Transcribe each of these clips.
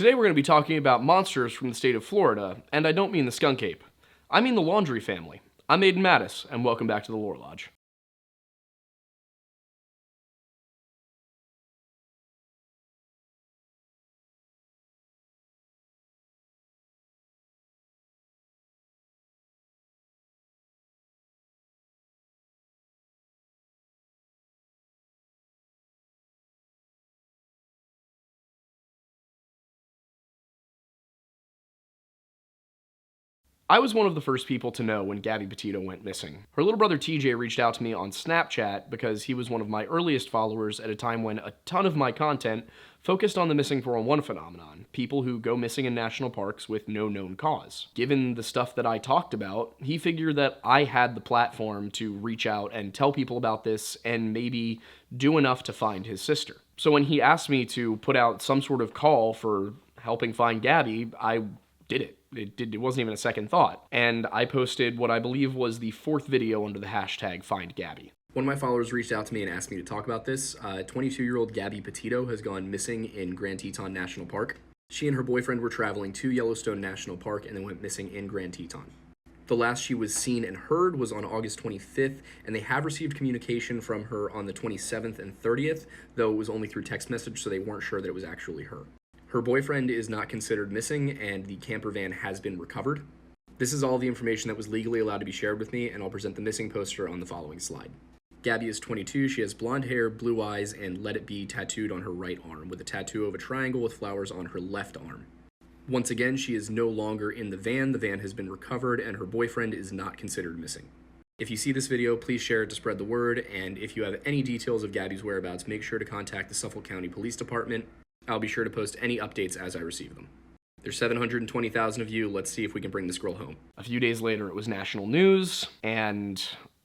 Today we're going to be talking about monsters from the state of Florida, and I don't mean the skunk ape. I mean the Laundrie family. I'm Aiden Mattis, and welcome back to the Lore Lodge. I was one of the first people to know when Gabby Petito went missing. Her little brother TJ reached out to me on Snapchat because he was one of my earliest followers at a time when a ton of my content focused on the missing 411 phenomenon, people who go missing in national parks with no known cause. Given the stuff that I talked about, he figured that I had the platform to reach out and tell people about this and maybe do enough to find his sister. So when he asked me to put out some sort of call for helping find Gabby, I did it. It wasn't even a second thought. And I posted what I believe was the 4th video under the hashtag #FindGabby. One of my followers reached out to me and asked me to talk about this. 22-year-old Gabby Petito has gone missing in Grand Teton National Park. She and her boyfriend were traveling to Yellowstone National Park and then went missing in Grand Teton. The last she was seen and heard was on August 25th, and they have received communication from her on the 27th and 30th, though it was only through text message, so they weren't sure that it was actually her. Her boyfriend is not considered missing, and the camper van has been recovered. This is all the information that was legally allowed to be shared with me, and I'll present the missing poster on the following slide. Gabby is 22, she has blonde hair, blue eyes, and Let It Be tattooed on her right arm, with a tattoo of a triangle with flowers on her left arm. Once again, she is no longer in the van has been recovered, and her boyfriend is not considered missing. If you see this video, please share it to spread the word, and if you have any details of Gabby's whereabouts, make sure to contact the Suffolk County Police Department. I'll be sure to post any updates as I receive them. There's 720,000 of you. Let's see if we can bring this girl home. A few days later, it was national news, and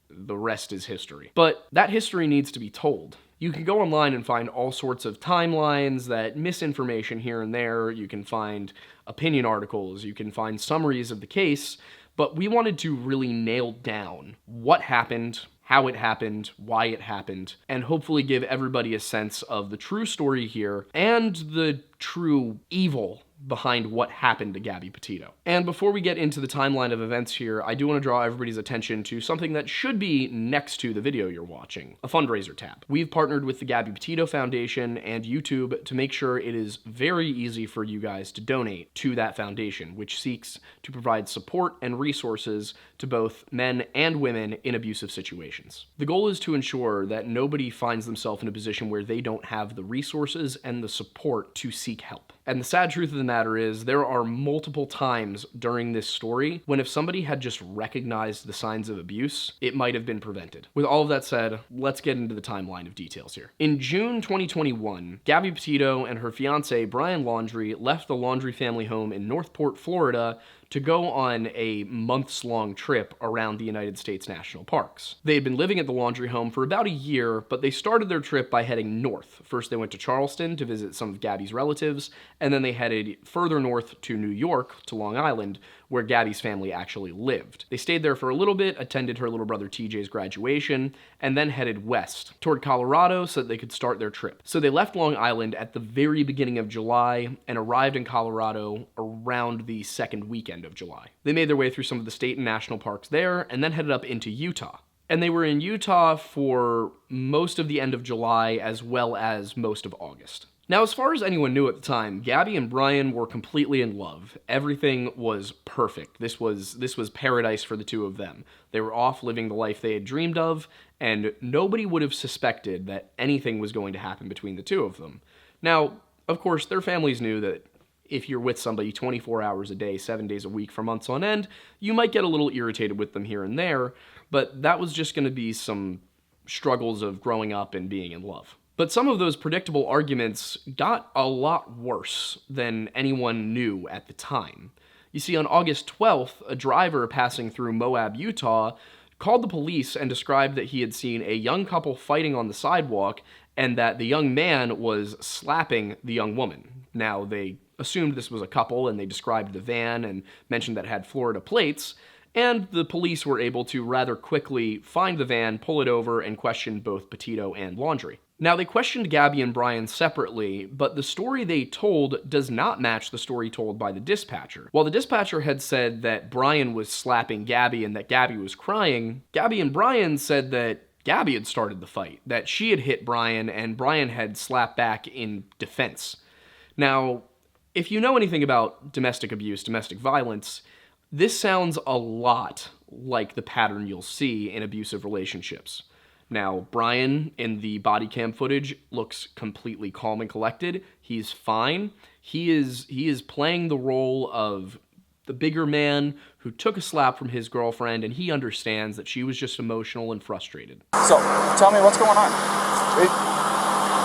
the rest is history. But that history needs to be told. You can go online and find all sorts of timelines that misinformation here and there. You can find opinion articles. You can find summaries of the case. But we wanted to really nail down what happened, how it happened, why it happened, and hopefully give everybody a sense of the true story here and the true evil behind what happened to Gabby Petito. And before we get into the timeline of events here, I do want to draw everybody's attention to something that should be next to the video you're watching, a fundraiser tab. We've partnered with the Gabby Petito Foundation and YouTube to make sure it is very easy for you guys to donate to that foundation, which seeks to provide support and resources to both men and women in abusive situations. The goal is to ensure that nobody finds themselves in a position where they don't have the resources and the support to seek help. And the sad truth of the matter is there are multiple times during this story when if somebody had just recognized the signs of abuse, it might have been prevented. With all of that said, let's get into the timeline of details here. In June 2021, Gabby Petito and her fiance Brian Laundrie left the Laundrie family home in Northport, Florida to go on a months-long trip around the United States national parks. They had been living at the Laundrie home for about a year, but they started their trip by heading north. First, they went to Charleston to visit some of Gabby's relatives, and then they headed further north to New York, to Long Island, where Gabby's family actually lived. They stayed there for a little bit, attended her little brother TJ's graduation, and then headed west toward Colorado so that they could start their trip. So they left Long Island at the very beginning of July and arrived in Colorado around the second weekend of July. They made their way through some of the state and national parks there and then headed up into Utah. And they were in Utah for most of the end of July as well as most of August. Now, as far as anyone knew at the time, Gabby and Brian were completely in love. Everything was perfect. This was paradise for the two of them. They were off living the life they had dreamed of, and nobody would have suspected that anything was going to happen between the two of them. Now, of course, their families knew that if you're with somebody 24 hours a day, 7 days a week for months on end, you might get a little irritated with them here and there, but that was just going to be some struggles of growing up and being in love. But some of those predictable arguments got a lot worse than anyone knew at the time. You see, on August 12th, a driver passing through Moab, Utah, called the police and described that he had seen a young couple fighting on the sidewalk and that the young man was slapping the young woman. Now, they assumed this was a couple and they described the van and mentioned that it had Florida plates, and the police were able to rather quickly find the van, pull it over, and question both Petito and Laundrie. Now, they questioned Gabby and Brian separately, but the story they told does not match the story told by the dispatcher. While the dispatcher had said that Brian was slapping Gabby and that Gabby was crying, Gabby and Brian said that Gabby had started the fight, that she had hit Brian and Brian had slapped back in defense. Now, if you know anything about domestic abuse, domestic violence, this sounds a lot like the pattern you'll see in abusive relationships. Now, Brian, in the body cam footage, looks completely calm and collected. He's fine. He is playing the role of the bigger man who took a slap from his girlfriend, and he understands that she was just emotional and frustrated. So, tell me what's going on.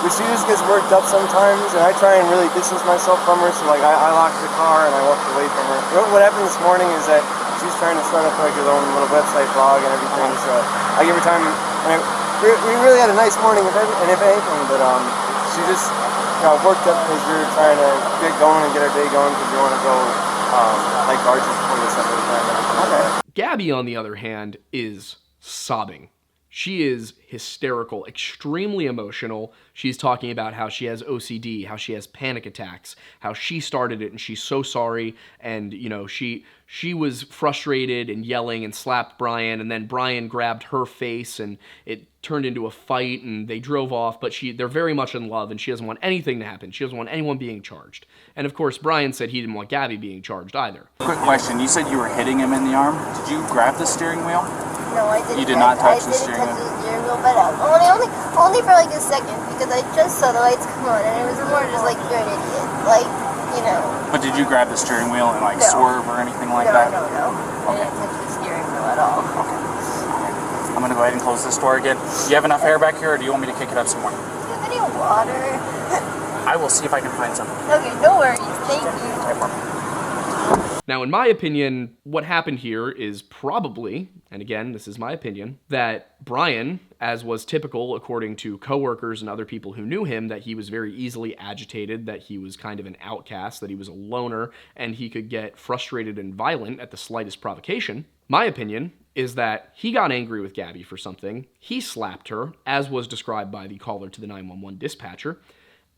She just gets worked up sometimes, and I try and really distance myself from her, so like I lock the car and I walk away from her. What happened this morning is that she's trying to start up like her own little website blog and everything, so I give her time, and we really had a nice morning, if anything, but she just got worked up because we were trying to get going and get our day going because we want to go like arches before this stuff every time. Okay. Gabby, on the other hand, is sobbing. She is hysterical, extremely emotional. She's talking about how she has OCD, how she has panic attacks, how she started it and she's so sorry. And, you know, she was frustrated and yelling and slapped Brian, and then Brian grabbed her face and it turned into a fight and they drove off, but they're very much in love and she doesn't want anything to happen. She doesn't want anyone being charged. And of course, Brian said he didn't want Gabby being charged either. Quick question, you said you were hitting him in the arm. Did you grab the steering wheel? No, I didn't. You did not touch the steering wheel? I didn't touch the steering wheel, but only for like a second, because I just saw the lights come on and it was more just like, you're an idiot. Like, you know. But did you grab the steering wheel and like No. swerve or anything like that? No. Okay. I didn't touch the steering wheel at all. Okay. I'm gonna go ahead and close this door again. Do you have enough air back here, or do you want me to kick it up some more? Do you have any water? I will see if I can find some. Okay, no worries. Thank you. Now, in my opinion, what happened here is probably, and again, this is my opinion, that Brian, as was typical according to coworkers and other people who knew him, that he was very easily agitated, that he was kind of an outcast, that he was a loner, and he could get frustrated and violent at the slightest provocation. My opinion is that he got angry with Gabby for something, he slapped her, as was described by the caller to the 911 dispatcher,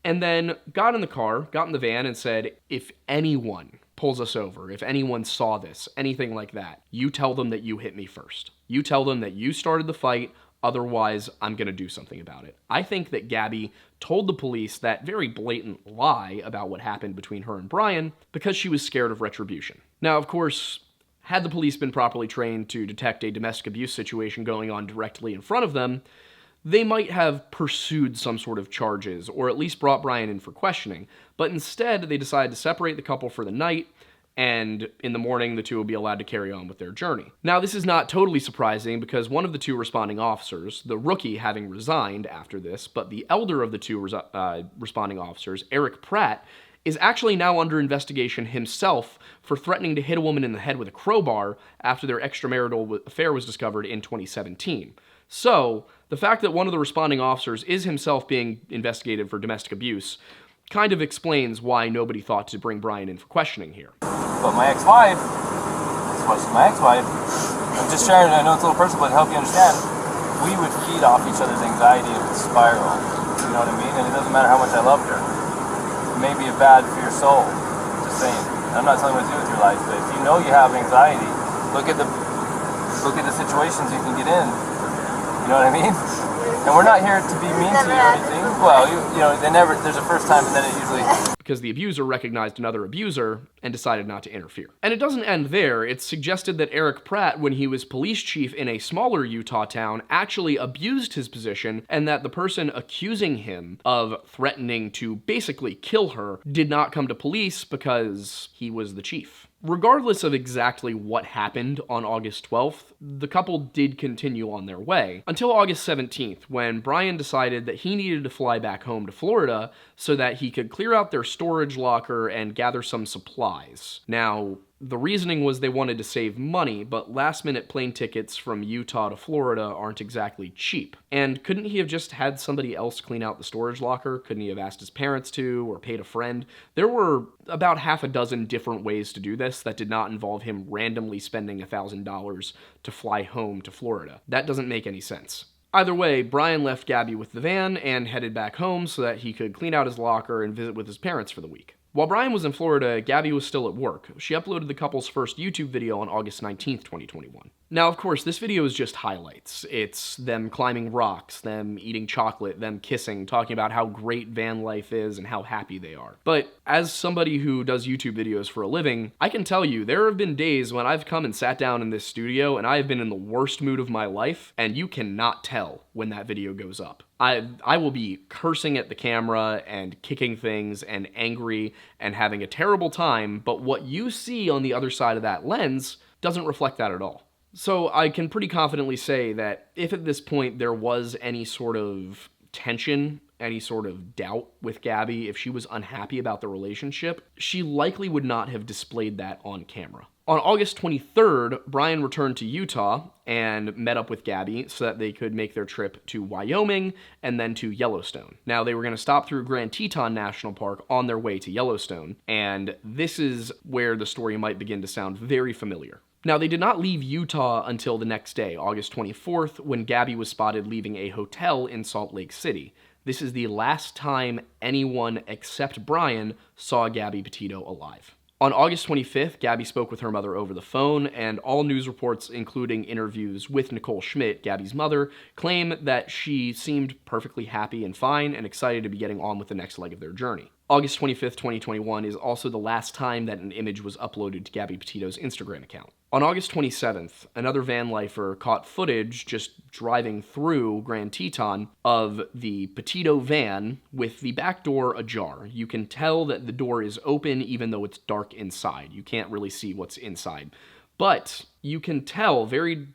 and then got in the car, got in the van, and said, if anyone pulls us over, if anyone saw this, anything like that, you tell them that you hit me first. You tell them that you started the fight, otherwise I'm gonna do something about it. I think that Gabby told the police that very blatant lie about what happened between her and Brian because she was scared of retribution. Now, of course, had the police been properly trained to detect a domestic abuse situation going on directly in front of them, they might have pursued some sort of charges, or at least brought Brian in for questioning. But instead, they decided to separate the couple for the night, and in the morning, the two will be allowed to carry on with their journey. Now, this is not totally surprising, because one of the two responding officers, the rookie having resigned after this, but the elder of the two responding officers, Eric Pratt, is actually now under investigation himself for threatening to hit a woman in the head with a crowbar after their extramarital affair was discovered in 2017. So, the fact that one of the responding officers is himself being investigated for domestic abuse kind of explains why nobody thought to bring Brian in for questioning here. But my ex-wife, I'm just sharing, I know it's a little personal, but to help you understand, we would feed off each other's anxiety if it spiraled, you know what I mean? And it doesn't matter how much I loved her. It may be bad for your soul, just saying. And I'm not telling you what to do with your life, but if you know you have anxiety, look at the situations you can get in. You know what I mean? And we're not here to be mean to you or anything. Well, you know, there's a first time and then it usually... Because the abuser recognized another abuser and decided not to interfere. And it doesn't end there. It's suggested that Eric Pratt, when he was police chief in a smaller Utah town, actually abused his position, and that the person accusing him of threatening to basically kill her did not come to police because he was the chief. Regardless of exactly what happened on August 12th, the couple did continue on their way, until August 17th, when Brian decided that he needed to fly back home to Florida so that he could clear out their storage locker and gather some supplies. Now, the reasoning was they wanted to save money, but last-minute plane tickets from Utah to Florida aren't exactly cheap. And couldn't he have just had somebody else clean out the storage locker? Couldn't he have asked his parents to, or paid a friend? There were about half a dozen different ways to do this that did not involve him randomly spending $1,000 to fly home to Florida. That doesn't make any sense. Either way, Brian left Gabby with the van and headed back home so that he could clean out his locker and visit with his parents for the week. While Brian was in Florida, Gabby was still at work. She uploaded the couple's first YouTube video on August 19th, 2021. Now, of course, this video is just highlights. It's them climbing rocks, them eating chocolate, them kissing, talking about how great van life is and how happy they are. But as somebody who does YouTube videos for a living, I can tell you there have been days when I've come and sat down in this studio and I have been in the worst mood of my life, and you cannot tell when that video goes up. I will be cursing at the camera and kicking things and angry and having a terrible time, but what you see on the other side of that lens doesn't reflect that at all. So I can pretty confidently say that if at this point there was any sort of tension, any sort of doubt with Gabby, if she was unhappy about the relationship, she likely would not have displayed that on camera. On August 23rd, Brian returned to Utah and met up with Gabby so that they could make their trip to Wyoming and then to Yellowstone. Now, they were going to stop through Grand Teton National Park on their way to Yellowstone, and this is where the story might begin to sound very familiar. Now, they did not leave Utah until the next day, August 24th, when Gabby was spotted leaving a hotel in Salt Lake City. This is the last time anyone except Brian saw Gabby Petito alive. On August 25th, Gabby spoke with her mother over the phone, and all news reports, including interviews with Nicole Schmidt, Gabby's mother, claim that she seemed perfectly happy and fine and excited to be getting on with the next leg of their journey. August 25th, 2021 is also the last time that an image was uploaded to Gabby Petito's Instagram account. On August 27th, another van lifer caught footage just driving through Grand Teton of the Petito van with the back door ajar. You can tell that the door is open even though it's dark inside. You can't really see what's inside. But you can tell very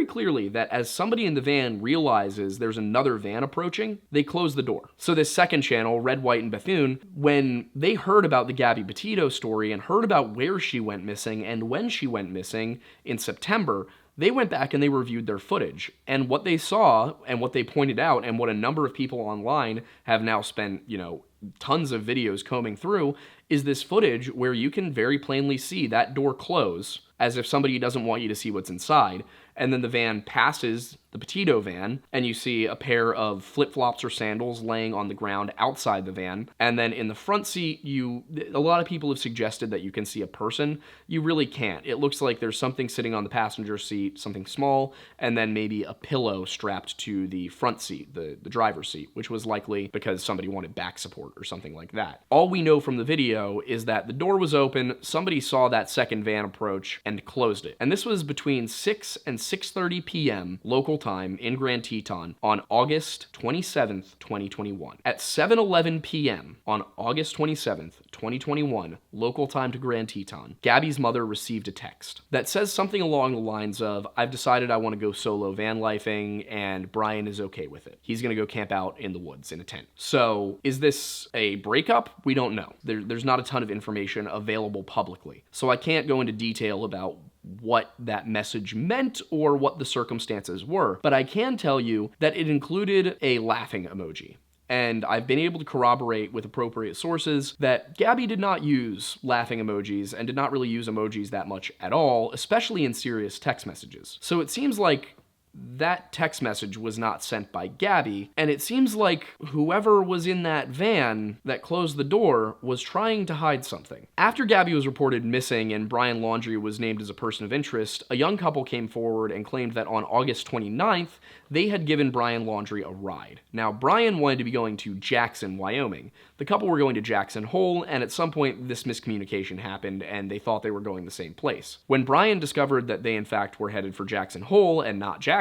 clearly that as somebody in the van realizes there's another van approaching, they close the door. So this second channel, Red, White, and Bethune, when they heard about the Gabby Petito story and heard about where she went missing and when she went missing in September, they went back and they reviewed their footage. And what they saw and what they pointed out and what a number of people online have now spent, tons of videos combing through is this footage where you can very plainly see that door close as if somebody doesn't want you to see what's inside. And then the van passes the Petito van, and you see a pair of flip-flops or sandals laying on the ground outside the van. And then in the front seat, a lot of people have suggested that you can see a person. You really can't. It looks like there's something sitting on the passenger seat, something small, and then maybe a pillow strapped to the front seat, the driver's seat, which was likely because somebody wanted back support or something like that. All we know from the video is that the door was open, somebody saw that second van approach and closed it. And this was between 6 and 6:30 p.m. local time in Grand Teton on August 27th, 2021. At 7:11 p.m. on August 27th, 2021, local time to Grand Teton, Gabby's mother received a text that says something along the lines of, "I've decided I want to go solo van lifing and Brian is okay with it. He's going to go camp out in the woods in a tent." So is this a breakup? We don't know. There's not a ton of information available publicly. So I can't go into detail about what that message meant or what the circumstances were, but I can tell you that it included a laughing emoji. And I've been able to corroborate with appropriate sources that Gabby did not use laughing emojis and did not really use emojis that much at all, especially in serious text messages. So it seems like that text message was not sent by Gabby, and it seems like whoever was in that van that closed the door was trying to hide something. After Gabby was reported missing and Brian Laundrie was named as a person of interest, a young couple came forward and claimed that on August 29th, they had given Brian Laundrie a ride. Now, Brian wanted to be going to Jackson, Wyoming. The couple were going to Jackson Hole, and at some point this miscommunication happened and they thought they were going the same place. When Brian discovered that they in fact were headed for Jackson Hole and not Jackson,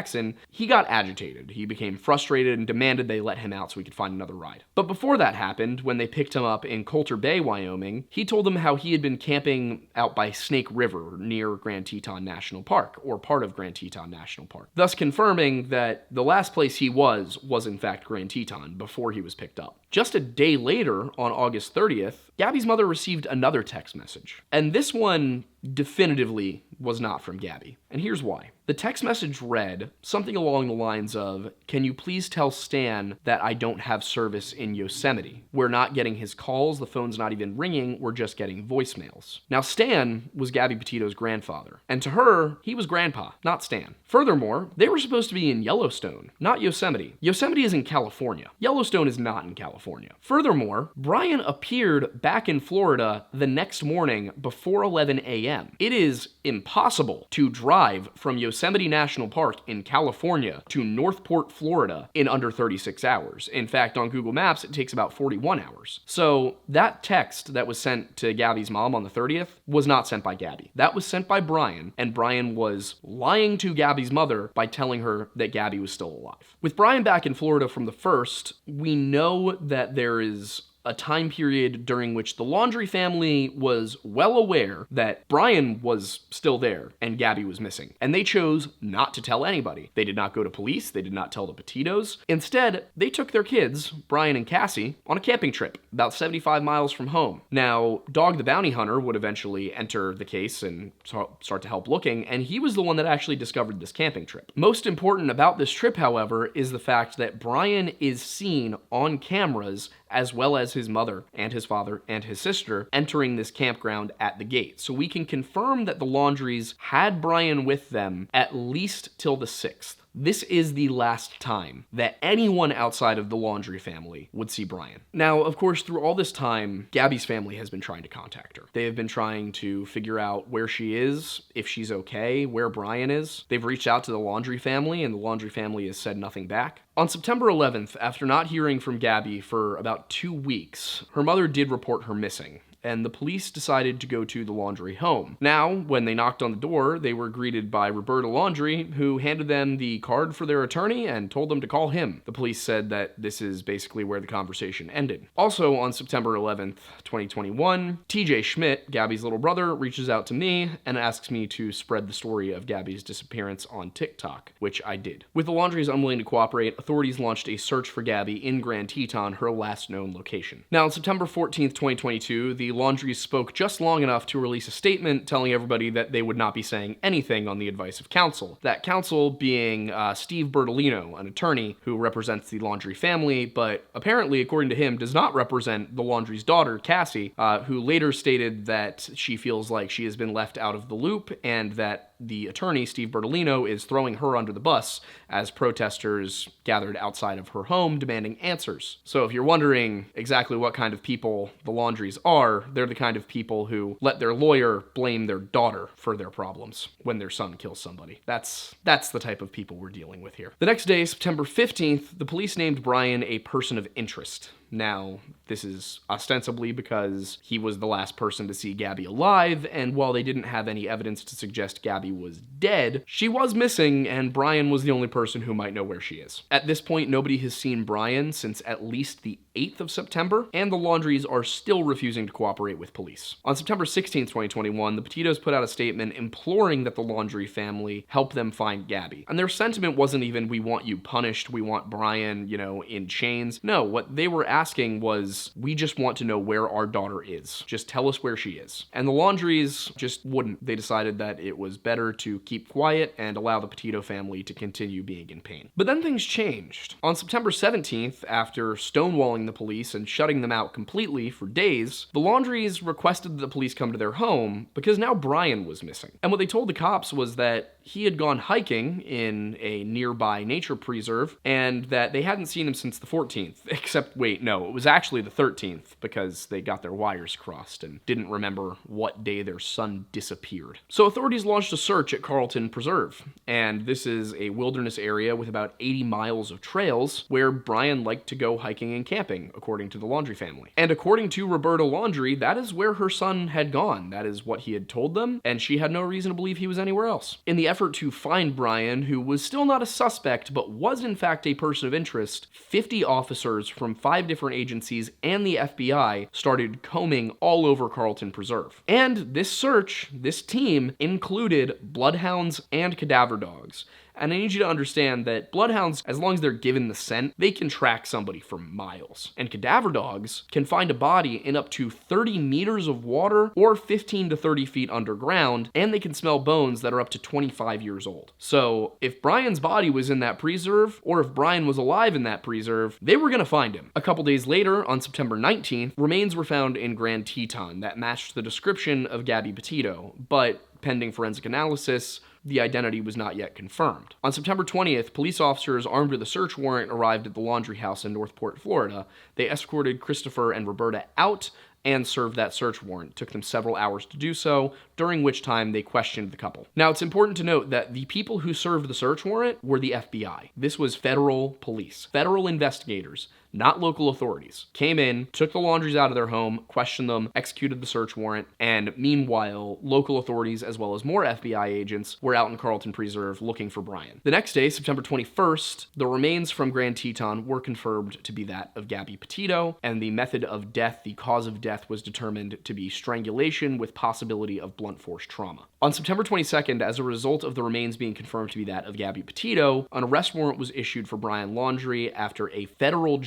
he got agitated. He became frustrated and demanded they let him out so he could find another ride. But before that happened, when they picked him up in Coulter Bay, Wyoming, he told them how he had been camping out by Snake River near Grand Teton National Park, or part of Grand Teton National Park, thus confirming that the last place he was in fact Grand Teton before he was picked up. Just a day later, on August 30th, Gabby's mother received another text message, and this one definitively was not from Gabby, and here's why. The text message read something along the lines of, "Can you please tell Stan that I don't have service in Yosemite? We're not getting his calls, the phone's not even ringing, we're just getting voicemails." Now, Stan was Gabby Petito's grandfather, and to her, he was grandpa, not Stan. Furthermore, they were supposed to be in Yellowstone, not Yosemite. Yosemite is in California. Yellowstone is not in California. Furthermore, Brian appeared back in Florida the next morning before 11 a.m. It is impossible to drive from Yosemite National Park in California to Northport, Florida in under 36 hours. In fact, on Google Maps, it takes about 41 hours. So that text that was sent to Gabby's mom on the 30th was not sent by Gabby. That was sent by Brian, and Brian was lying to Gabby's mother by telling her that Gabby was still alive. With Brian back in Florida from the 1st, we know that there is a time period during which the Laundrie family was well aware that Brian was still there and Gabby was missing. And they chose not to tell anybody. They did not go to police. They did not tell the Petitos. Instead, they took their kids, Brian and Cassie, on a camping trip about 75 miles from home. Now, Dog the Bounty Hunter would eventually enter the case and start to help looking, and he was the one that actually discovered this camping trip. Most important about this trip, however, is the fact that Brian is seen on cameras as well as his mother and his father and his sister entering this campground at the gate. So we can confirm that the Laundries had Brian with them at least till the 6th. This is the last time that anyone outside of the Laundrie family would see Brian. Now, of course, through all this time, Gabby's family has been trying to contact her. They have been trying to figure out where she is, if she's okay, where Brian is. They've reached out to the Laundrie family, and the Laundrie family has said nothing back. On September 11th, after not hearing from Gabby for about 2 weeks, her mother did report her missing, and the police decided to go to the Laundrie home. Now, when they knocked on the door, they were greeted by Roberta Laundrie, who handed them the card for their attorney and told them to call him. The police said that this is basically where the conversation ended. Also, on September 11th, 2021, TJ Schmidt, Gabby's little brother, reaches out to me and asks me to spread the story of Gabby's disappearance on TikTok, which I did. With the Laundries unwilling to cooperate, authorities launched a search for Gabby in Grand Teton, her last known location. Now, on September 14th, 2022, the Laundries spoke just long enough to release a statement telling everybody that they would not be saying anything on the advice of counsel. That counsel being Steve Bertolino, an attorney who represents the Laundrie family, but apparently, according to him, does not represent the Laundrie's daughter, Cassie, who later stated that she feels like she has been left out of the loop and that the attorney, Steve Bertolino, is throwing her under the bus as protesters gathered outside of her home demanding answers. So if you're wondering exactly what kind of people the Laundries are, they're the kind of people who let their lawyer blame their daughter for their problems when their son kills somebody. That's the type of people we're dealing with here. The next day, September 15th, the police named Brian a person of interest. Now, this is ostensibly because he was the last person to see Gabby alive, and while they didn't have any evidence to suggest Gabby was dead, she was missing, and Brian was the only person who might know where she is. At this point, nobody has seen Brian since at least the 8th of September, and the Laundries are still refusing to cooperate with police. On September 16th, 2021, the Petitos put out a statement imploring that the Laundrie family help them find Gabby. And their sentiment wasn't even, we want you punished, we want Brian, in chains. No, what they were asking was, we just want to know where our daughter is. Just tell us where she is. And the Laundries just wouldn't. They decided that it was better to keep quiet and allow the Petito family to continue being in pain. But then things changed. On September 17th, after stonewalling the police and shutting them out completely for days, the Laundries requested that the police come to their home because now Brian was missing. And what they told the cops was that he had gone hiking in a nearby nature preserve and that they hadn't seen him since the 14th, except, wait, no, it was actually the 13th because they got their wires crossed and didn't remember what day their son disappeared. So authorities launched a search at Carlton Preserve, and this is a wilderness area with about 80 miles of trails where Brian liked to go hiking and camping, according to the Laundrie family. And according to Roberta Laundrie, that is where her son had gone. That is what he had told them, and she had no reason to believe he was anywhere else. In the effort to find Brian, who was still not a suspect, but was in fact a person of interest, 50 officers from 5 different agencies and the FBI started combing all over Carlton Preserve. And this search, this team, included bloodhounds and cadaver dogs. And I need you to understand that bloodhounds, as long as they're given the scent, they can track somebody for miles. And cadaver dogs can find a body in up to 30 meters of water or 15 to 30 feet underground, and they can smell bones that are up to 25 years old. So if Brian's body was in that preserve, or if Brian was alive in that preserve, they were gonna find him. A couple days later, on September 19th, remains were found in Grand Teton that matched the description of Gabby Petito, but pending forensic analysis, the identity was not yet confirmed. On September 20th, police officers armed with a search warrant arrived at the Laundrie house in Northport, Florida. They escorted Christopher and Roberta out and served that search warrant. It took them several hours to do so, during which time they questioned the couple. Now, it's important to note that the people who served the search warrant were the FBI. This was federal police, federal investigators, not local authorities. Came in, took the Laundries out of their home, questioned them, executed the search warrant, and meanwhile, local authorities as well as more FBI agents were out in Carlton Preserve looking for Brian. The next day, September 21st, the remains from Grand Teton were confirmed to be that of Gabby Petito, and the method of death, the cause of death, was determined to be strangulation with possibility of blunt force trauma. On September 22nd, as a result of the remains being confirmed to be that of Gabby Petito, an arrest warrant was issued for Brian Laundrie after a federal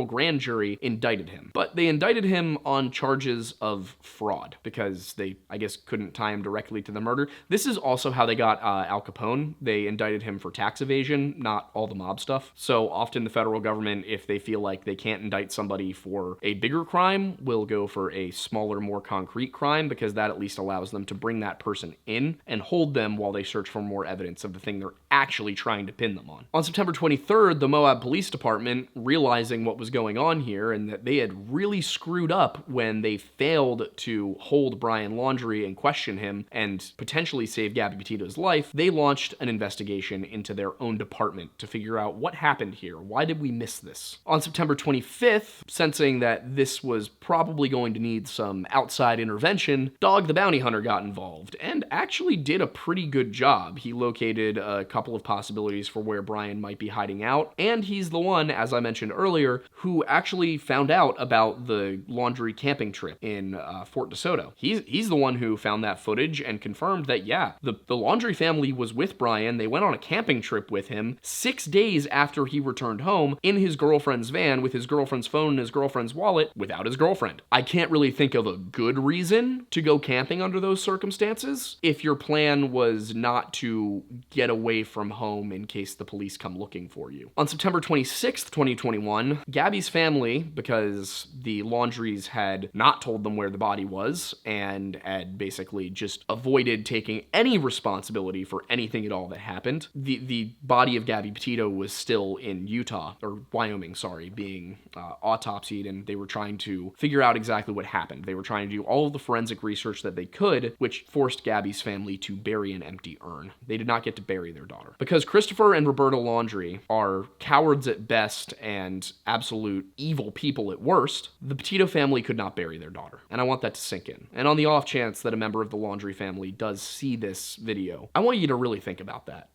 grand jury, indicted him. But they indicted him on charges of fraud because they, I guess, couldn't tie him directly to the murder. This is also how they got Al Capone. They indicted him for tax evasion, not all the mob stuff. So often the federal government, if they feel like they can't indict somebody for a bigger crime, will go for a smaller, more concrete crime because that at least allows them to bring that person in and hold them while they search for more evidence of the thing they're actually trying to pin them on. On September 23rd, the Moab Police Department, realizing what was going on here and that they had really screwed up when they failed to hold Brian Laundrie and question him and potentially save Gabby Petito's life, they launched an investigation into their own department to figure out what happened here. Why did we miss this? On September 25th, sensing that this was probably going to need some outside intervention, Dog the Bounty Hunter got involved and actually did a pretty good job. He located a couple of possibilities for where Brian might be hiding out, and he's the one, as I mentioned earlier, who actually found out about the Laundrie camping trip in Fort DeSoto. He's the one who found that footage and confirmed that, yeah, the Laundrie family was with Brian. They went on a camping trip with him 6 days after he returned home in his girlfriend's van with his girlfriend's phone and his girlfriend's wallet without his girlfriend. I can't really think of a good reason to go camping under those circumstances if your plan was not to get away from home in case the police come looking for you. On September 26th, 2021, Gabby's family, because the Laundries had not told them where the body was and had basically just avoided taking any responsibility for anything at all that happened, the body of Gabby Petito was still in Utah, or Wyoming, sorry, being autopsied, and they were trying to figure out exactly what happened. They were trying to do all of the forensic research that they could, which forced Gabby's family to bury an empty urn. They did not get to bury their daughter. Because Christopher and Roberta Laundrie are cowards at best and absolute evil people at worst, the Petito family could not bury their daughter. And I want that to sink in. And on the off chance that a member of the Laundrie family does see this video, I want you to really think about that.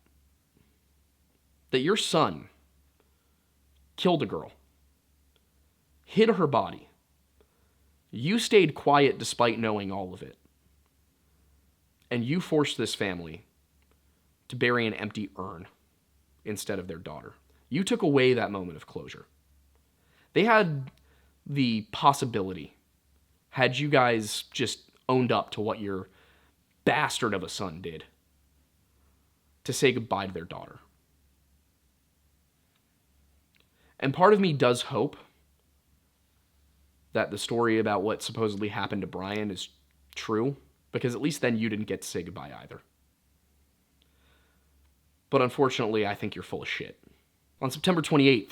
That your son killed a girl, hid her body. You stayed quiet despite knowing all of it. And you forced this family to bury an empty urn instead of their daughter. You took away that moment of closure. They had the possibility, had you guys just owned up to what your bastard of a son did, to say goodbye to their daughter. And part of me does hope that the story about what supposedly happened to Brian is true, because at least then you didn't get to say goodbye either. But unfortunately, I think you're full of shit. On September 28th,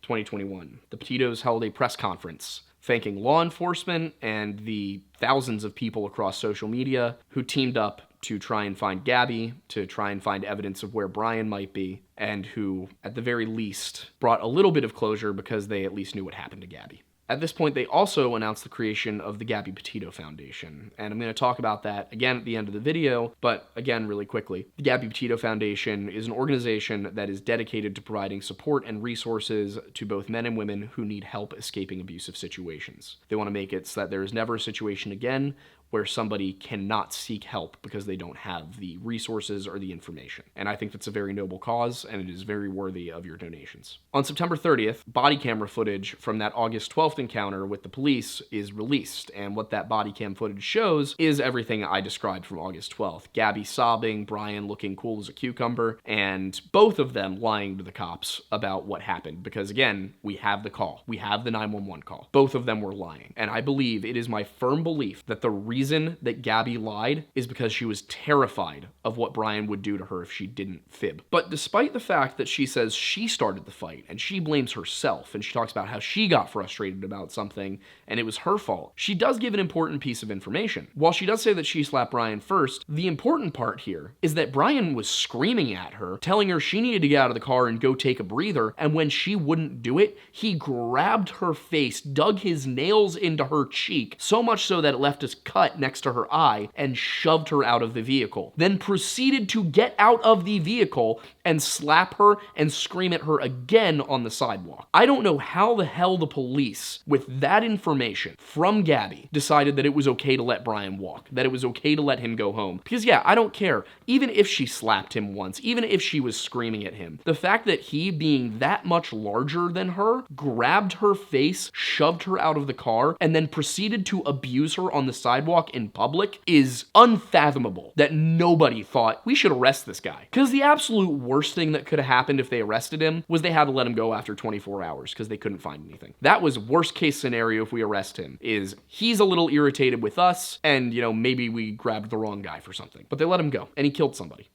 2021, the Petitos held a press conference thanking law enforcement and the thousands of people across social media who teamed up to try and find Gabby, to try and find evidence of where Brian might be, and who, at the very least, brought a little bit of closure because they at least knew what happened to Gabby. At this point, they also announced the creation of the Gabby Petito Foundation, and I'm going to talk about that again at the end of the video, but again really quickly. The Gabby Petito Foundation is an organization that is dedicated to providing support and resources to both men and women who need help escaping abusive situations. They want to make it so that there is never a situation again where somebody cannot seek help because they don't have the resources or the information. And I think that's a very noble cause, and it is very worthy of your donations. On September 30th, body camera footage from that August 12th encounter with the police is released, and what that body cam footage shows is everything I described from August 12th. Gabby sobbing, Brian looking cool as a cucumber, and both of them lying to the cops about what happened, because again, we have the call. We have the 911 call. Both of them were lying, and I believe, it is my firm belief, that the reason that Gabby lied is because she was terrified of what Brian would do to her if she didn't fib. But despite the fact that she says she started the fight, and she blames herself, and she talks about how she got frustrated about something, and it was her fault, she does give an important piece of information. While she does say that she slapped Brian first, the important part here is that Brian was screaming at her, telling her she needed to get out of the car and go take a breather, and when she wouldn't do it, he grabbed her face, dug his nails into her cheek, so much so that it left a cut next to her eye, and shoved her out of the vehicle. Then proceeded to get out of the vehicle and slap her and scream at her again on the sidewalk. I don't know how the hell the police, with that information from Gabby, decided that it was okay to let Brian walk, that it was okay to let him go home. Because yeah, I don't care. Even if she slapped him once, even if she was screaming at him, the fact that he, being that much larger than her, grabbed her face, shoved her out of the car, and then proceeded to abuse her on the sidewalk in public is unfathomable that nobody thought, we should arrest this guy. Because the absolute worst thing that could have happened if they arrested him was they had to let him go after 24 hours because they couldn't find anything. That was worst case scenario if we arrest him, is he's a little irritated with us and, you know, maybe we grabbed the wrong guy for something. But they let him go, and he killed somebody.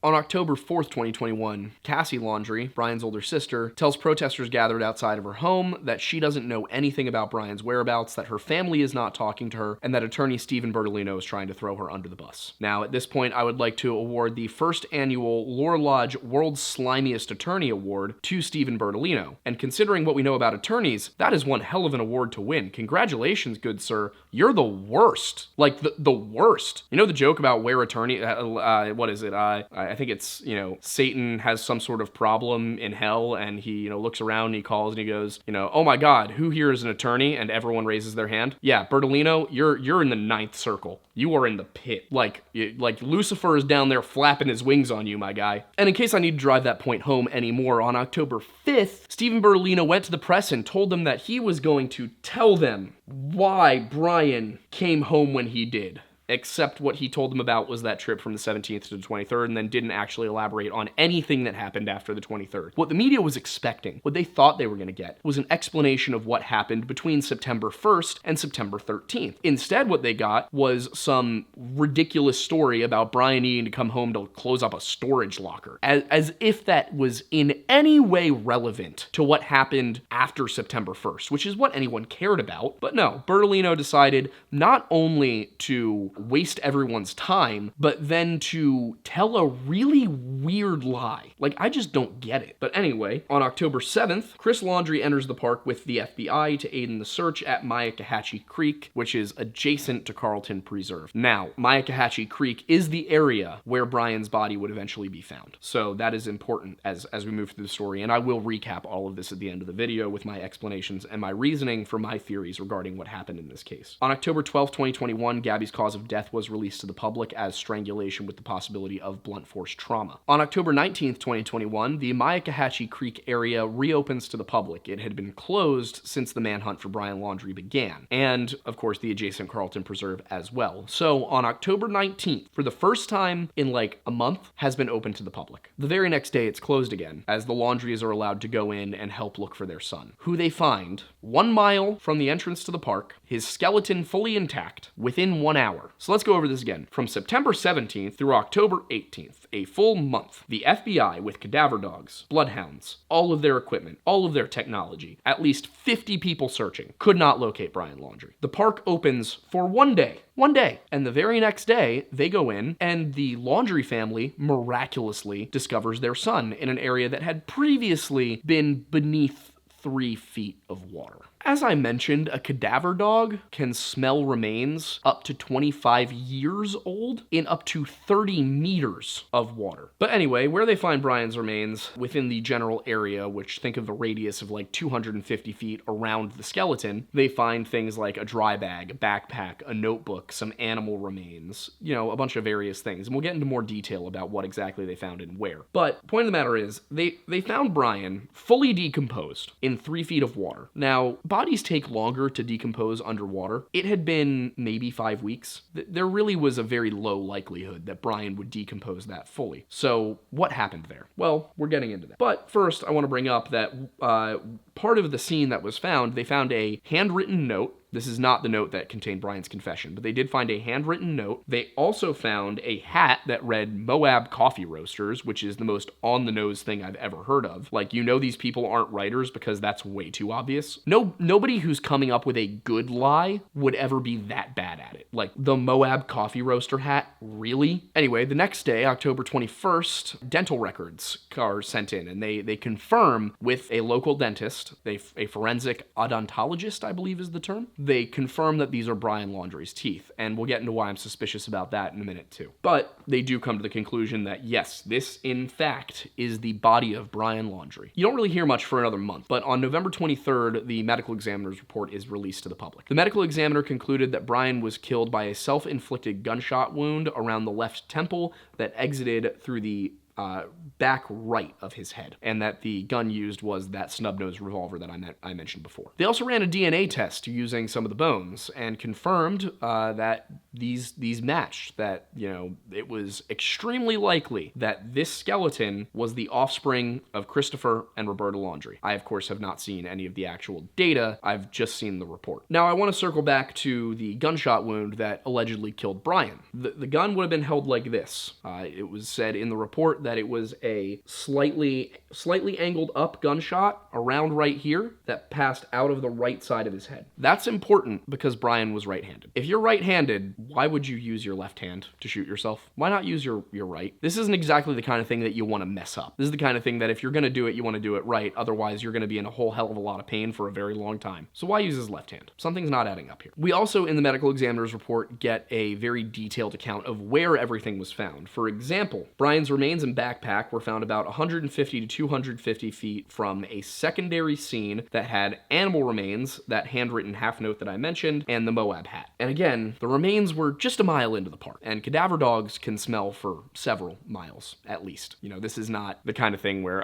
On October 4th, 2021, Cassie Laundrie, Brian's older sister, tells protesters gathered outside of her home that she doesn't know anything about Brian's whereabouts, that her family is not talking to her, and that attorney Stephen Bertolino is trying to throw her under the bus. Now, at this point, I would like to award the first annual Lore Lodge World's Slimiest Attorney Award to Stephen Bertolino. And considering what we know about attorneys, that is one hell of an award to win. Congratulations, good sir. You're the worst. Like, the worst. You know the joke about where attorney, what is it? I think it's, you know, Satan has some sort of problem in hell, and he, you know, looks around and he calls and he goes, you know, oh my God, who here is an attorney? And everyone raises their hand. Yeah, Bertolino, you're in the 9th circle. You are in the pit. Like Lucifer is down there flapping his wings on you, my guy. And in case I need to drive that point home anymore, on October 5th, Stephen Bertolino went to the press and told them that he was going to tell them why Brian came home when he did. Except what he told them about was that trip from the 17th to the 23rd, and then didn't actually elaborate on anything that happened after the 23rd. What the media was expecting, what they thought they were going to get, was an explanation of what happened between September 1st and September 13th. Instead, what they got was some ridiculous story about Brian needing to come home to close up a storage locker, as if that was in any way relevant to what happened after September 1st, which is what anyone cared about. But no, Bertolino decided not only to waste everyone's time, but then to tell a really weird lie. Like, I just don't get it. But anyway, on October 7th, Chris Laundrie enters the park with the FBI to aid in the search at Myakkahatchee Creek, which is adjacent to Carlton Preserve. Now, Myakkahatchee Creek is the area where Brian's body would eventually be found. So that is important as we move through the story, and I will recap all of this at the end of the video with my explanations and my reasoning for my theories regarding what happened in this case. On October 12th, 2021, Gabby's cause of death was released to the public as strangulation with the possibility of blunt force trauma. On October 19th, 2021, the Myakkahatchee Creek area reopens to the public. It had been closed since the manhunt for Brian Laundrie began, and of course the adjacent Carlton Preserve as well. So on October 19th, for the first time in like a month, has been open to the public. The very next day it's closed again, as the Laundries are allowed to go in and help look for their son, who they find 1 mile from the entrance to the park, his skeleton fully intact, within 1 hour. So let's go over this again. From September 17th through October 18th, a full month, the FBI, with cadaver dogs, bloodhounds, all of their equipment, all of their technology, at least 50 people searching, could not locate Brian Laundrie. The park opens for 1 day. 1 day. And the very next day, they go in, and the Laundrie family miraculously discovers their son in an area that had previously been beneath 3 feet of water. As I mentioned, a cadaver dog can smell remains up to 25 years old in up to 30 meters of water. But anyway, where they find Brian's remains within the general area, which think of a radius of like 250 feet around the skeleton, they find things like a dry bag, a backpack, a notebook, some animal remains, a bunch of various things. And we'll get into more detail about what exactly they found and where. But point of the matter is, they found Brian fully decomposed in 3 feet of water. Now, bodies take longer to decompose underwater. It had been maybe 5 weeks. There really was a very low likelihood that Brian would decompose that fully. So what happened there? Well, we're getting into that. But first, I want to bring up that part of the scene that was found, they found a handwritten note. This is not the note that contained Brian's confession, but they did find a handwritten note. They also found a hat that read Moab Coffee Roasters, which is the most on-the-nose thing I've ever heard of. Like, these people aren't writers because that's way too obvious. Nobody who's coming up with a good lie would ever be that bad at it. Like, the Moab Coffee Roaster hat? Really? Anyway, the next day, October 21st, dental records are sent in, and they confirm with a local dentist, a forensic odontologist, I believe is the term. They confirm that these are Brian Laundrie's teeth, and we'll get into why I'm suspicious about that in a minute too. But they do come to the conclusion that yes, this in fact is the body of Brian Laundrie. You don't really hear much for another month, but on November 23rd, the medical examiner's report is released to the public. The medical examiner concluded that Brian was killed by a self-inflicted gunshot wound around the left temple that exited through the back right of his head, and that the gun used was that snub-nosed revolver that I mentioned before. They also ran a DNA test using some of the bones and confirmed that these matched, that, it was extremely likely that this skeleton was the offspring of Christopher and Roberta Laundrie. I, of course, have not seen any of the actual data. I've just seen the report. Now, I want to circle back to the gunshot wound that allegedly killed Brian. The gun would have been held like this. It was said in the report that it was a slightly angled up gunshot around right here that passed out of the right side of his head. That's important because Brian was right-handed. If you're right-handed, why would you use your left hand to shoot yourself? Why not use your right? This isn't exactly the kind of thing that you want to mess up. This is the kind of thing that if you're going to do it, you want to do it right. Otherwise, you're going to be in a whole hell of a lot of pain for a very long time. So why use his left hand? Something's not adding up here. We also, in the medical examiner's report, get a very detailed account of where everything was found. For example, Brian's remains and backpack were found about 150 to 250 feet from a secondary scene that had animal remains, that handwritten half note that I mentioned, and the Moab hat. And again, the remains were just a mile into the park, and cadaver dogs can smell for several miles, at least. This is not the kind of thing where,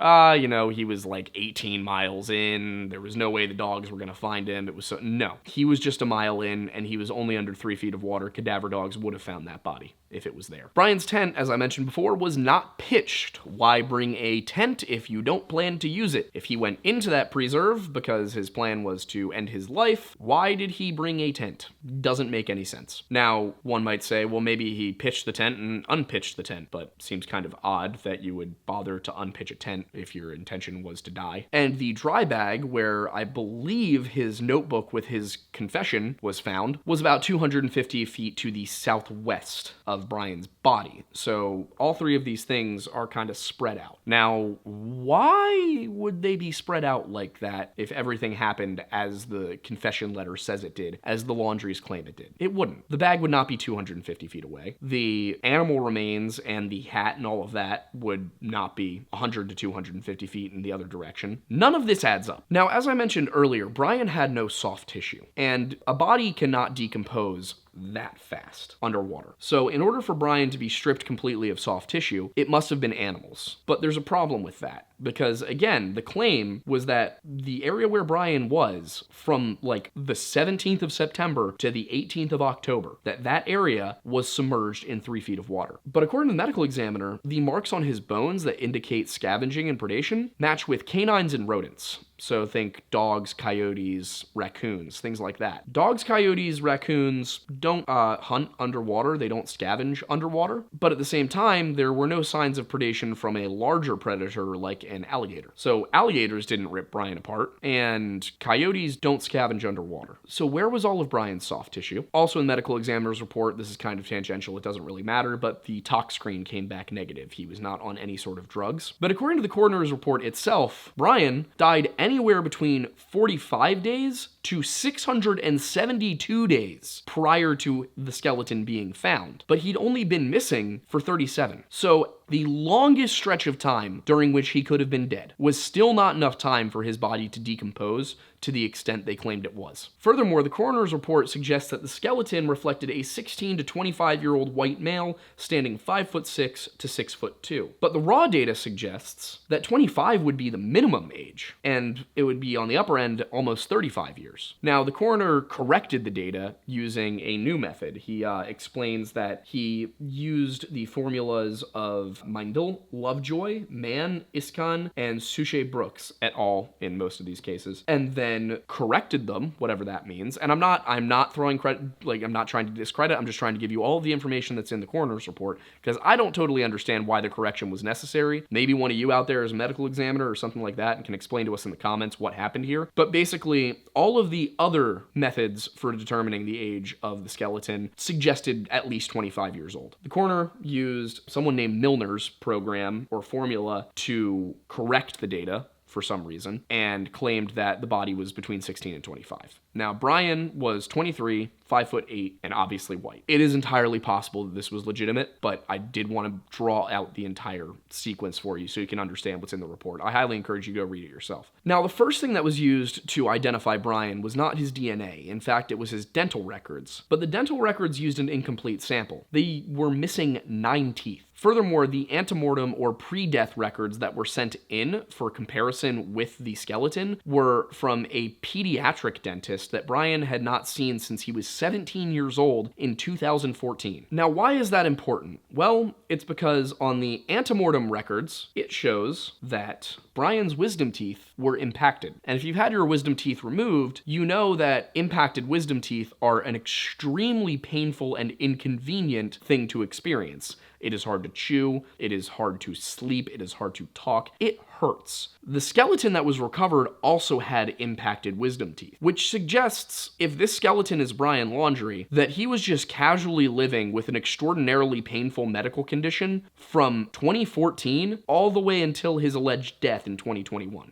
he was like 18 miles in, there was no way the dogs were gonna find him, no. He was just a mile in, and he was only under 3 feet of water. Cadaver dogs would have found that body if it was there. Brian's tent, as I mentioned before, was not pitched. Why bring a tent if you don't plan to use it? If he went into that preserve because his plan was to end his life, why did he bring a tent? Doesn't make any sense. Now, one might say, well, maybe he pitched the tent and unpitched the tent, but seems kind of odd that you would bother to unpitch a tent if your intention was to die. And the dry bag, where I believe his notebook with his confession was found, was about 250 feet to the southwest of Brian's body. So all three of these things are kind of spread out. Now, why would they be spread out like that if everything happened as the confession letter says it did, as the Laundries claim it did? It wouldn't. The bag would not be 250 feet away. The animal remains and the hat and all of that would not be 100 to 250 feet in the other direction. None of this adds up. Now, as I mentioned earlier, Brian had no soft tissue, and a body cannot decompose that fast underwater. So in order for Brian to be stripped completely of soft tissue, it must have been animals. But there's a problem with that, because again, the claim was that the area where Brian was from like the 17th of September to the 18th of October, that area was submerged in 3 feet of water. But according to the medical examiner, the marks on his bones that indicate scavenging and predation match with canines and rodents. So think dogs, coyotes, raccoons, things like that. Dogs, coyotes, raccoons don't hunt underwater. They don't scavenge underwater. But at the same time, there were no signs of predation from a larger predator like an alligator. So alligators didn't rip Brian apart, and coyotes don't scavenge underwater. So where was all of Brian's soft tissue? Also in the medical examiner's report, this is kind of tangential, it doesn't really matter, but the tox screen came back negative. He was not on any sort of drugs. But according to the coroner's report itself, Brian died anywhere between 45 days to 672 days prior to the skeleton being found. But he'd only been missing for 37. So the longest stretch of time during which he could have been dead was still not enough time for his body to decompose to the extent they claimed it was. Furthermore, the coroner's report suggests that the skeleton reflected a 16 to 25-year-old white male standing 5'6" to 6'2". But the raw data suggests that 25 would be the minimum age, and it would be on the upper end almost 35 years. Now, the coroner corrected the data using a new method. He explains that he used the formulas of Meindl, Lovejoy, Mann, Iskan, and Suchet Brooks et al. In most of these cases, and then corrected them, whatever that means. And I'm not throwing credit, like, I'm not trying to discredit, I'm just trying to give you all of the information that's in the coroner's report, because I don't totally understand why the correction was necessary. Maybe one of you out there is a medical examiner or something like that and can explain to us in the comments what happened here. But basically, all of the other methods for determining the age of the skeleton suggested at least 25 years old. The coroner used someone named Milner's program or formula to correct the data for some reason, and claimed that the body was between 16 and 25. Now, Brian was 23, 5'8", and obviously white. It is entirely possible that this was legitimate, but I did want to draw out the entire sequence for you so you can understand what's in the report. I highly encourage you to go read it yourself. Now, the first thing that was used to identify Brian was not his DNA. In fact, it was his dental records. But the dental records used an incomplete sample. They were missing 9 teeth. Furthermore, the antemortem or pre-death records that were sent in for comparison with the skeleton were from a pediatric dentist that Brian had not seen since he was 17 years old in 2014. Now, why is that important? Well, it's because on the antemortem records, it shows that Brian's wisdom teeth were impacted. And if you've had your wisdom teeth removed, you know that impacted wisdom teeth are an extremely painful and inconvenient thing to experience. It is hard to chew, it is hard to sleep, it is hard to talk, it hurts. The skeleton that was recovered also had impacted wisdom teeth, which suggests, if this skeleton is Brian Laundrie, that he was just casually living with an extraordinarily painful medical condition from 2014 all the way until his alleged death in 2021.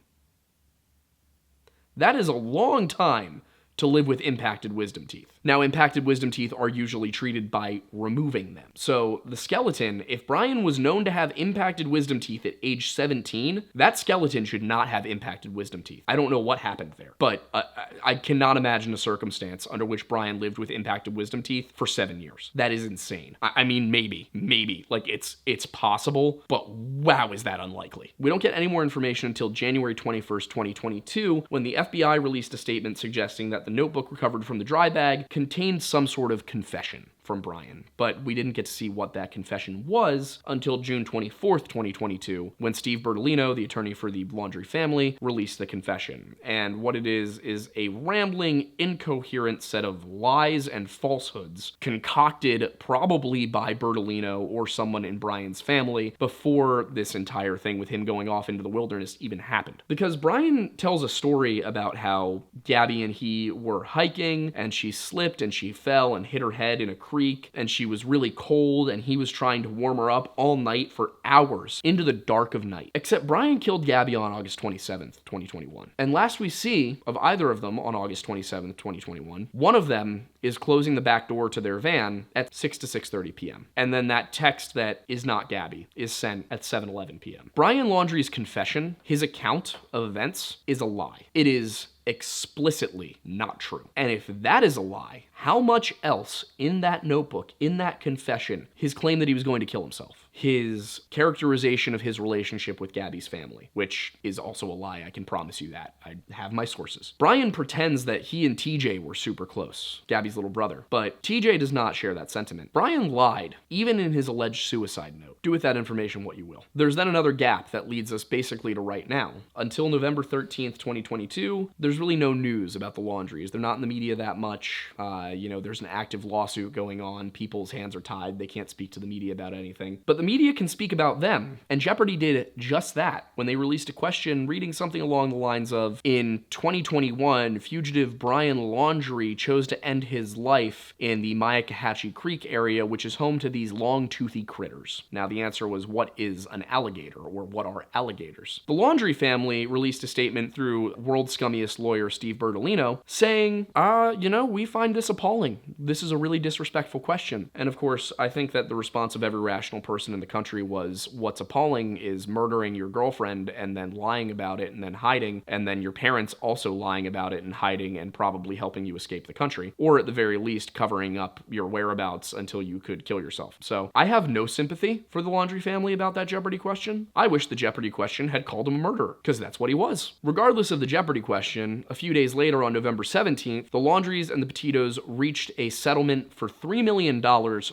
That is a long time to live with impacted wisdom teeth. Now, impacted wisdom teeth are usually treated by removing them. So the skeleton, if Brian was known to have impacted wisdom teeth at age 17, that skeleton should not have impacted wisdom teeth. I don't know what happened there, but I cannot imagine a circumstance under which Brian lived with impacted wisdom teeth for 7 years. That is insane. I mean, maybe. Like, it's possible, but wow, is that unlikely. We don't get any more information until January 21st, 2022, when the FBI released a statement suggesting that the notebook recovered from the dry bag contained some sort of confession from Brian, but we didn't get to see what that confession was until June 24th, 2022, when Steve Bertolino, the attorney for the Laundrie family, released the confession. And what it is a rambling, incoherent set of lies and falsehoods concocted probably by Bertolino or someone in Brian's family before this entire thing with him going off into the wilderness even happened. Because Brian tells a story about how Gabby and he were hiking, and she slipped and she fell and hit her head in a creek, and she was really cold, and he was trying to warm her up all night for hours into the dark of night. Except Brian killed Gabby on August 27th, 2021. And last we see of either of them on August 27th, 2021, one of them is closing the back door to their van at 6 to 6:30 p.m. And then that text that is not Gabby is sent at 7:11 p.m. Brian Laundrie's confession, his account of events, is a lie. It is explicitly not true. And if that is a lie, how much else in that notebook, in that confession, his claim that he was going to kill himself, his characterization of his relationship with Gabby's family, which is also a lie, I can promise you that. I have my sources. Brian pretends that he and TJ were super close, Gabby's little brother, but TJ does not share that sentiment. Brian lied, even in his alleged suicide note. Do with that information what you will. There's then another gap that leads us basically to right now. Until November 13th, 2022, there's really no news about the Laundries. They're not in the media that much. there's an active lawsuit going on. People's hands are tied. They can't speak to the media about anything. But the media can speak about them. And Jeopardy did just that when they released a question reading something along the lines of, in 2021, fugitive Brian Laundrie chose to end his life in the Myakkahatchee Creek area, which is home to these long, toothy critters. Now, the answer was, what is an alligator, or what are alligators? The Laundrie family released a statement through world's scummiest lawyer Steve Bertolino saying, we find this appalling. This is a really disrespectful question. And of course, I think that the response of every rational person in the country was, what's appalling is murdering your girlfriend and then lying about it and then hiding, and then your parents also lying about it and hiding and probably helping you escape the country, or at the very least covering up your whereabouts until you could kill yourself. So I have no sympathy for the Laundrie family about that Jeopardy question. I wish the Jeopardy question had called him a murderer, because that's what he was. Regardless of the Jeopardy question, a few days later on November 17th, the Laundries and the Petitos reached a settlement for $3 million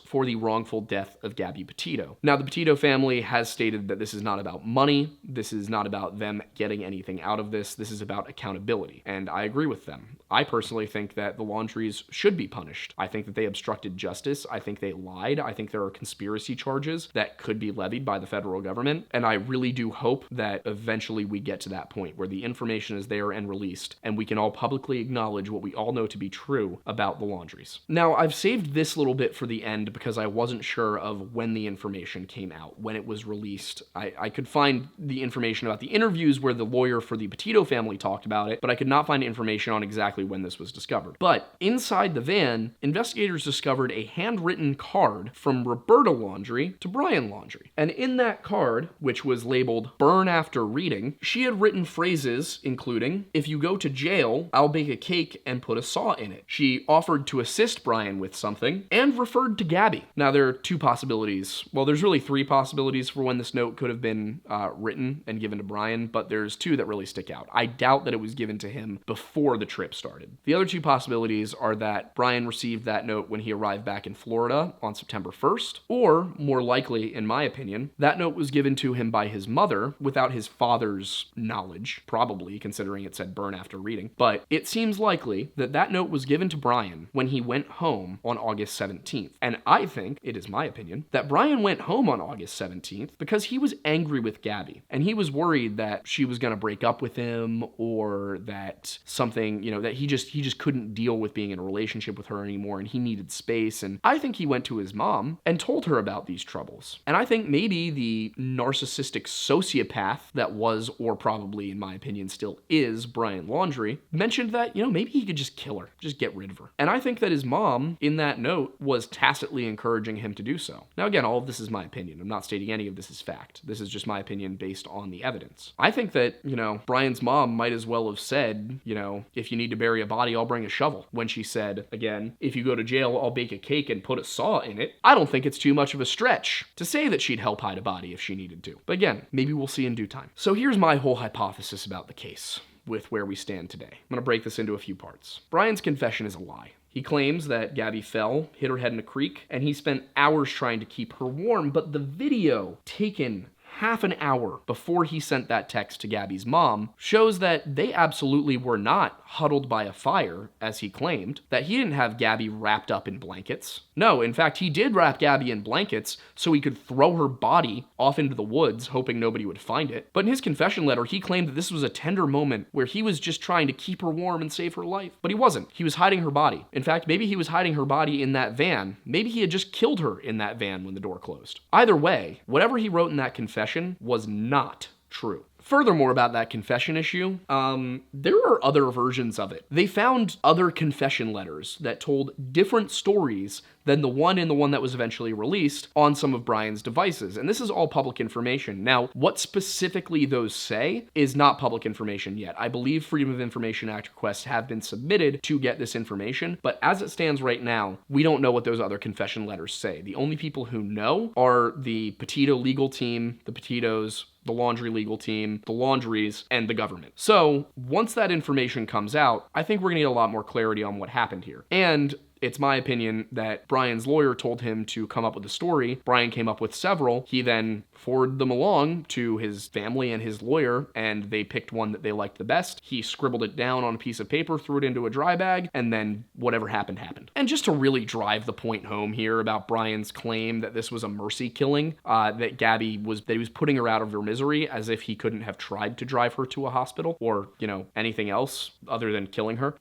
for the wrongful death of Gabby Petito. Now, the Petito family has stated that this is not about money. This is not about them getting anything out of this. This is about accountability. And I agree with them. I personally think that the Laundries should be punished. I think that they obstructed justice. I think they lied. I think there are conspiracy charges that could be levied by the federal government. And I really do hope that eventually we get to that point where the information is there and released, and we can all publicly acknowledge what we all know to be true about the Laundries. Now, I've saved this little bit for the end because I wasn't sure of when the information came out, when it was released. I could find the information about the interviews where the lawyer for the Petito family talked about it, but I could not find information on exactly when this was discovered. But inside the van, investigators discovered a handwritten card from Roberta Laundrie to Brian Laundrie. And in that card, which was labeled "Burn After Reading," she had written phrases including, "If you go to jail, I'll bake a cake and put a saw in it." She offered to assist Brian with something and referred to Gabby. Now, there are two possibilities. Well, there's really three possibilities for when this note could have been written and given to Brian, but there's two that really stick out. I doubt that it was given to him before the trip started. The other two possibilities are that Brian received that note when he arrived back in Florida on September 1st, or, more likely, in my opinion, that note was given to him by his mother without his father's knowledge, probably, considering it said "burn after reading." But it seems likely that that note was given to Brian when he went home on August 17th. And I think, it is my opinion, that Brian went home on August 17th because he was angry with Gabby, and he was worried that she was going to break up with him, or that something, that he just couldn't deal with being in a relationship with her anymore, and he needed space. And I think he went to his mom and told her about these troubles. And I think maybe the narcissistic sociopath that was, or probably in my opinion still is, Brian Laundrie, mentioned that, maybe he could just kill her, just get rid of her. And I think that his mom, in that note, was tacitly encouraging him to do so. Now again, all of this is my opinion. I'm not stating any of this as fact. This is just my opinion based on the evidence. I think that, Brian's mom might as well have said, if you need to bury a body, I'll bring a shovel. When she said, again, if you go to jail, I'll bake a cake and put a saw in it. I don't think it's too much of a stretch to say that she'd help hide a body if she needed to. But again, maybe we'll see in due time. So here's my whole hypothesis about the case with where we stand today. I'm going to break this into a few parts. Brian's confession is a lie. He claims that Gabby fell, hit her head in a creek, and he spent hours trying to keep her warm, but the video taken half an hour before he sent that text to Gabby's mom shows that they absolutely were not huddled by a fire, as he claimed, that he didn't have Gabby wrapped up in blankets. No, in fact, he did wrap Gabby in blankets so he could throw her body off into the woods, hoping nobody would find it. But in his confession letter, he claimed that this was a tender moment where he was just trying to keep her warm and save her life. But he wasn't. He was hiding her body. In fact, maybe he was hiding her body in that van. Maybe he had just killed her in that van when the door closed. Either way, whatever he wrote in that confession was not true. Furthermore, about that confession issue, there are other versions of it. They found other confession letters that told different stories than the one that was eventually released on some of Brian's devices. And this is all public information. Now, what specifically those say is not public information yet. I believe Freedom of Information Act requests have been submitted to get this information, but as it stands right now, we don't know what those other confession letters say. The only people who know are the Petito legal team, the Petitos, the Laundrie legal team, the Laundries, and the government. So once that information comes out, I think we're gonna need a lot more clarity on what happened here. And It's my opinion that Brian's lawyer told him to come up with a story. Brian came up with several. He then forwarded them along to his family and his lawyer, and they picked one that they liked the best. He scribbled it down on a piece of paper, threw it into a dry bag, and then whatever happened, happened. And just to really drive the point home here about Brian's claim that this was a mercy killing, that he was putting her out of her misery as if he couldn't have tried to drive her to a hospital or, anything else other than killing her.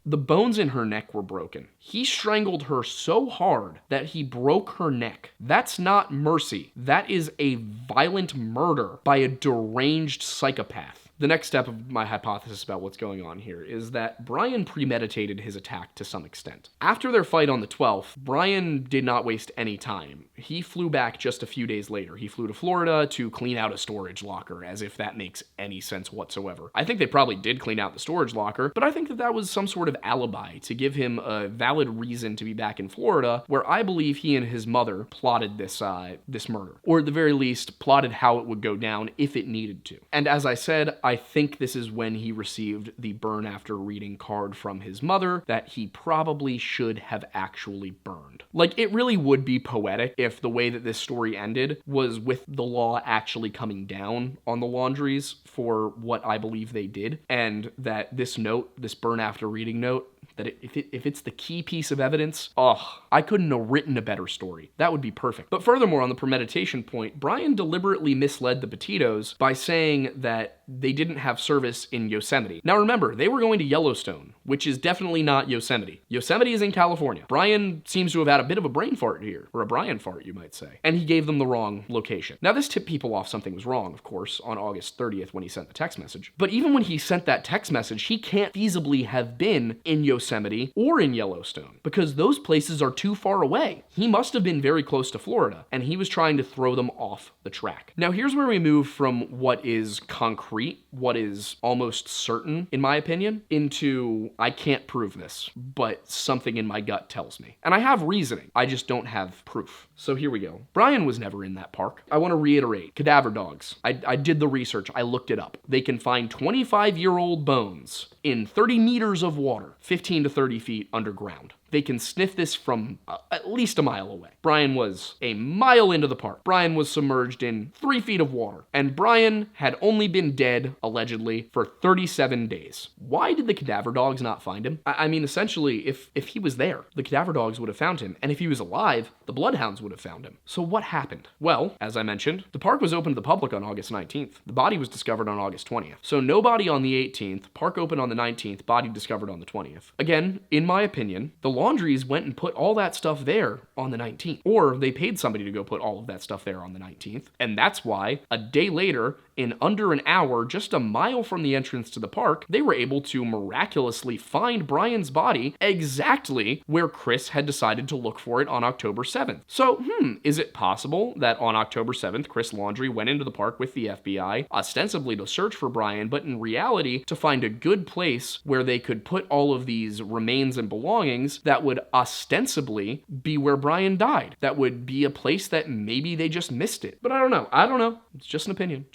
The bones in her neck were broken. He strangled her so hard that he broke her neck. That's not mercy. That is a violent murder by a deranged psychopath. The next step of my hypothesis about what's going on here is that Brian premeditated his attack to some extent. After their fight on the 12th, Brian did not waste any time. He flew back just a few days later. He flew to Florida to clean out a storage locker, as if that makes any sense whatsoever. I think they probably did clean out the storage locker, but I think that was some sort of alibi to give him a valid reason to be back in Florida, where I believe he and his mother plotted this murder, or at the very least, plotted how it would go down if it needed to. And as I said, I think this is when he received the burn after reading card from his mother that he probably should have actually burned. Like, it really would be poetic if the way that this story ended was with the law actually coming down on the Laundries for what I believe they did, and that this note, this burn after reading note, that if it's the key piece of evidence, I couldn't have written a better story. That would be perfect. But furthermore, on the premeditation point, Brian deliberately misled the Petitos by saying that they didn't have service in Yosemite. Now remember, they were going to Yellowstone, which is definitely not Yosemite. Yosemite is in California. Brian seems to have had a bit of a brain fart here, or a Brian fart, you might say. And he gave them the wrong location. Now this tipped people off something was wrong, of course, on August 30th when he sent the text message. But even when he sent that text message, he can't feasibly have been in Yosemite or in Yellowstone, because those places are too far away. He must have been very close to Florida, and he was trying to throw them off the track. Now here's where we move from what is concrete, what is almost certain, in my opinion, into I can't prove this, but something in my gut tells me. And I have reasoning, I just don't have proof. So here we go. Brian was never in that park. I want to reiterate, cadaver dogs. I did the research, I looked it up. They can find 25-year-old bones in 30 meters of water, 15 to 30 feet underground. They can sniff this from at least a mile away. Brian was a mile into the park. Brian was submerged in 3 feet of water. And Brian had only been dead, allegedly, for 37 days. Why did the cadaver dogs not find him? I mean, essentially, if he was there, the cadaver dogs would have found him. And if he was alive, the bloodhounds would have found him. So what happened? Well, as I mentioned, the park was open to the public on August 19th. The body was discovered on August 20th. So no body on the 18th, park open on the 19th, body discovered on the 20th. Again, in my opinion, the Laundries went and put all that stuff there on the 19th. Or they paid somebody to go put all of that stuff there on the 19th. And that's why, a day later, in under an hour, just a mile from the entrance to the park, they were able to miraculously find Brian's body exactly where Chris had decided to look for it on October 7th. So, is it possible that on October 7th, Chris Laundrie went into the park with the FBI, ostensibly to search for Brian, but in reality, to find a good place where they could put all of these remains and belongings that would ostensibly be where Brian died? That would be a place that maybe they just missed it. But I don't know. It's just an opinion.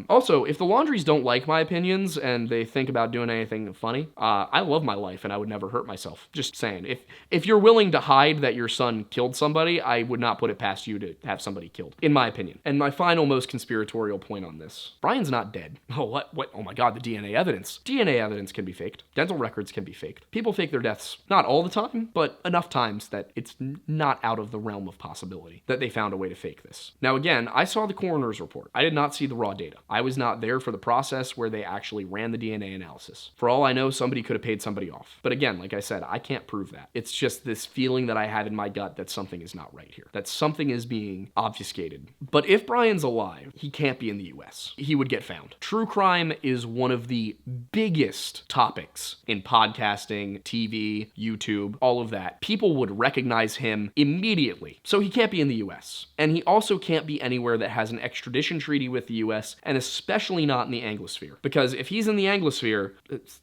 Also, if the Laundries don't like my opinions and they think about doing anything funny, I love my life and I would never hurt myself. Just saying. If you're willing to hide that your son killed somebody, I would not put it past you to have somebody killed, in my opinion. And my final, most conspiratorial point on this. Brian's not dead. Oh, what? Oh my God, the DNA evidence. DNA evidence can be faked. Dental records can be faked. People fake their deaths. Not all the time, but enough times that it's not out of the realm of possibility that they found a way to fake this. Now again, I saw the coroner's report. I did not see the raw data. I was not there for the process where they actually ran the DNA analysis. For all I know, somebody could have paid somebody off. But again, like I said, I can't prove that. It's just this feeling that I have in my gut that something is not right here, that something is being obfuscated. But if Brian's alive, he can't be in the US. He would get found. True crime is one of the biggest topics in podcasting, TV, YouTube, all of that. People would recognize him immediately. So he can't be in the US. And he also can't be anywhere that has an extradition treaty with the the US, and especially not in the Anglosphere. Because if he's in the Anglosphere,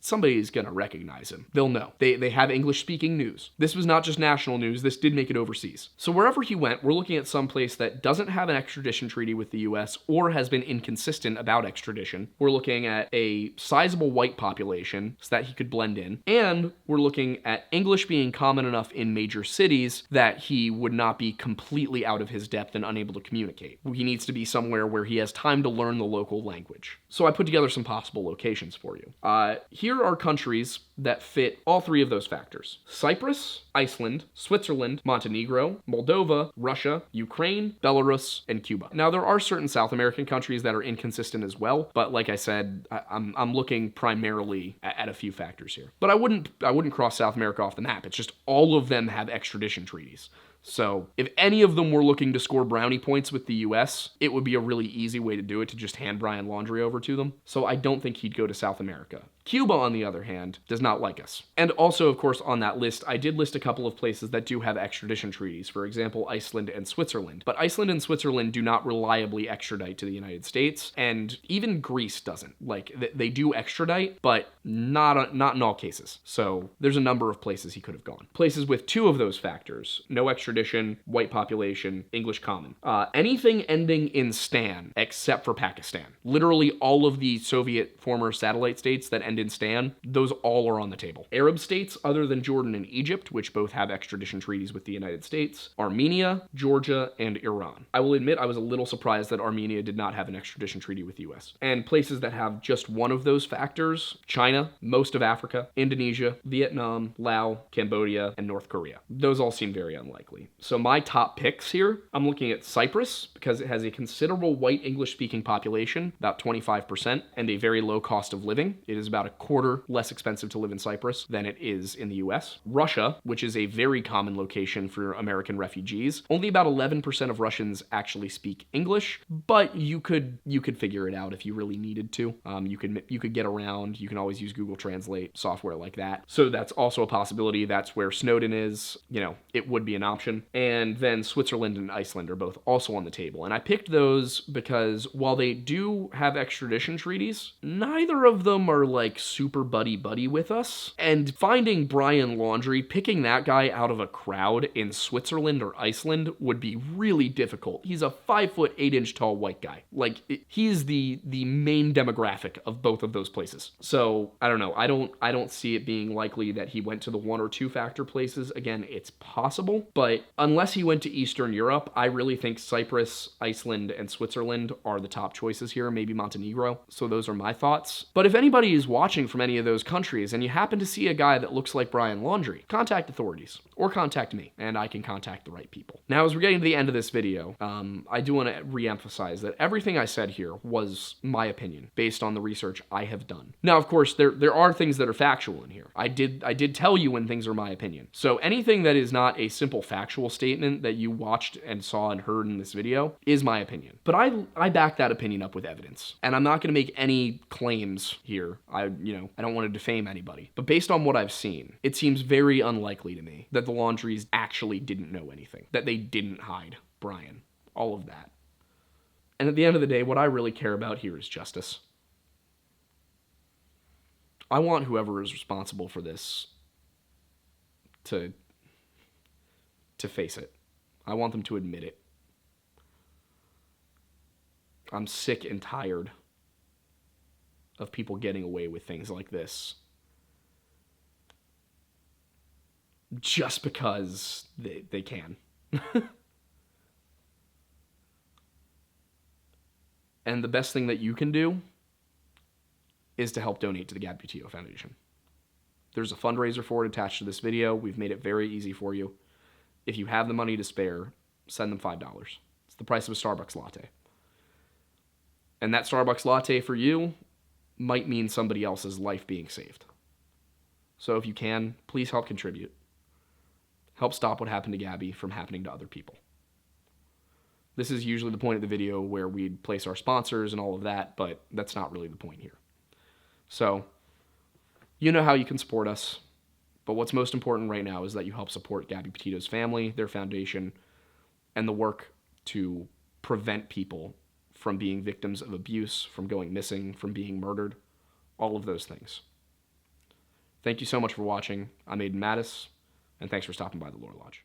somebody's gonna recognize him. They'll know. They have English-speaking news. This was not just national news, this did make it overseas. So wherever he went, we're looking at some place that doesn't have an extradition treaty with the US or has been inconsistent about extradition. We're looking at a sizable white population so that he could blend in, and we're looking at English being common enough in major cities that he would not be completely out of his depth and unable to communicate. He needs to be somewhere where he has time to learn the local language. So I put together some possible locations for you. Here are countries that fit all three of those factors: Cyprus, Iceland, Switzerland, Montenegro, Moldova, Russia, Ukraine, Belarus, and Cuba. Now, there are certain South American countries that are inconsistent as well, but like I said, I'm looking primarily at a few factors here. But I wouldn't cross South America off the map. It's just all of them have extradition treaties. So if any of them were looking to score brownie points with the US, it would be a really easy way to do it, to just hand Brian Laundrie over to them. So I don't think he'd go to South America. Cuba, on the other hand, does not like us. And also, of course, on that list, I did list a couple of places that do have extradition treaties. For example, Iceland and Switzerland. But Iceland and Switzerland do not reliably extradite to the United States, and even Greece doesn't. Like, they do extradite, but not in all cases. So there's a number of places he could have gone. Places with two of those factors: no extradition, white population, English common. Anything ending in Stan, except for Pakistan. Literally all of the Soviet former satellite states that end in Stan, those all are on the table. Arab states other than Jordan and Egypt, which both have extradition treaties with the United States, Armenia, Georgia, and Iran. I will admit I was a little surprised that Armenia did not have an extradition treaty with the US. And places that have just one of those factors: China, most of Africa, Indonesia, Vietnam, Laos, Cambodia, and North Korea. Those all seem very unlikely. So my top picks here, I'm looking at Cyprus because it has a considerable white English-speaking population, about 25%, and a very low cost of living. It is about a quarter less expensive to live in Cyprus than it is in the US. Russia, which is a very common location for American refugees. Only about 11% of Russians actually speak English, but you could figure it out if you really needed to. You could get around. You can always use Google Translate, software like that. So that's also a possibility. That's where Snowden is. You know, it would be an option. And then Switzerland and Iceland are both also on the table. And I picked those because while they do have extradition treaties, neither of them are like super buddy-buddy with us. And finding Brian Laundrie, picking that guy out of a crowd in Switzerland or Iceland would be really difficult. He's a 5'8" tall white guy. Like, he's the main demographic of both of those places. So I don't know. I don't see it being likely that he went to the 1 or 2 factor places. Again, it's possible, but unless he went to Eastern Europe, I really think Cyprus, Iceland, and Switzerland are the top choices here, maybe Montenegro. So those are my thoughts. But if anybody is watching from any of those countries and you happen to see a guy that looks like Brian Laundrie, contact authorities or contact me and I can contact the right people. Now, as we're getting to the end of this video, I do want to re-emphasize that everything I said here was my opinion based on the research I have done. Now, of course, there are things that are factual in here. I did tell you when things are my opinion. So anything that is not a simple factual statement that you watched and saw and heard in this video is my opinion. But I back that opinion up with evidence. And I'm not going to make any claims here. I don't want to defame anybody. But based on what I've seen, it seems very unlikely to me that the Laundries actually didn't know anything, that they didn't hide Brian, all of that. And at the end of the day, what I really care about here is justice. I want whoever is responsible for this to face it. I want them to admit it. I'm sick and tired of people getting away with things like this just because they can. And the best thing that you can do is to help donate to the Gabby Petito Foundation. There's a fundraiser for it attached to this video. We've made it very easy for you. If you have the money to spare, send them $5. It's the price of a Starbucks latte. And that Starbucks latte for you might mean somebody else's life being saved. So if you can, please help contribute. Help stop what happened to Gabby from happening to other people. This is usually the point of the video where we'd place our sponsors and all of that, but that's not really the point here. So, you know how you can support us, but what's most important right now is that you help support Gabby Petito's family, their foundation, and the work to prevent people from being victims of abuse, from going missing, from being murdered, all of those things. Thank you so much for watching. I'm Aiden Mattis, and thanks for stopping by the Lore Lodge.